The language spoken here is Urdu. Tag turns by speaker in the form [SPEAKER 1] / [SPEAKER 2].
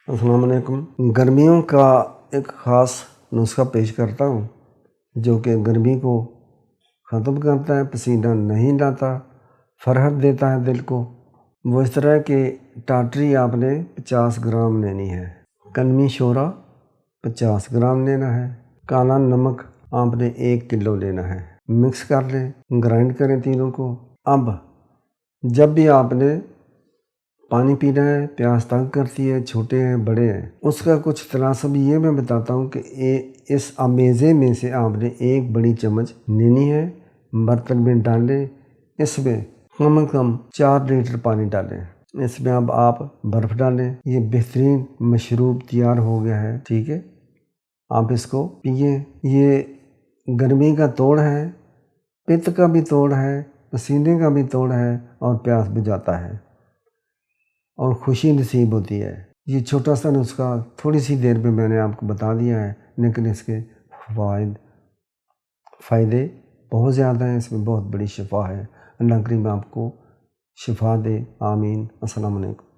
[SPEAKER 1] السلام علیکم۔ گرمیوں کا ایک خاص نسخہ پیش کرتا ہوں جو کہ گرمی کو ختم کرتا ہے، پسینہ نہیں لاتا، فرحت دیتا ہے دل کو۔ وہ اس طرح کہ ٹاٹری آپ نے 50 گرام لینی ہے، کلمی شورا 50 گرام لینا ہے، کالا نمک آپ نے 1 کلو لینا ہے۔ مکس کر لیں، گرائنڈ کریں تینوں کو۔ اب جب بھی آپ نے پانی پینا ہے، پیاس تنگ کرتی ہے، چھوٹے ہیں بڑے ہیں، اس کا کچھ تناسب یہ میں بتاتا ہوں کہ اس امیزے میں سے آپ نے 1 بڑی چمچ لینی ہے، برتن میں ڈالیں، اس میں کم از کم 4 لیٹر پانی ڈالیں، اس میں اب آپ برف ڈالیں۔ یہ بہترین مشروب تیار ہو گیا ہے، ٹھیک ہے، آپ اس کو پئیں۔ یہ گرمی کا توڑ ہے، پت کا بھی توڑ ہے، پسینے کا بھی توڑ ہے، اور پیاس بجھاتا ہے اور خوشی نصیب ہوتی ہے۔ یہ چھوٹا سا نسخہ تھوڑی سی دیر میں نے آپ کو بتا دیا ہے، لیکن اس کے فائدے بہت زیادہ ہیں، اس میں بہت بڑی شفا ہے۔ اللہ کریم آپ کو شفا دے، آمین۔ السلام علیکم۔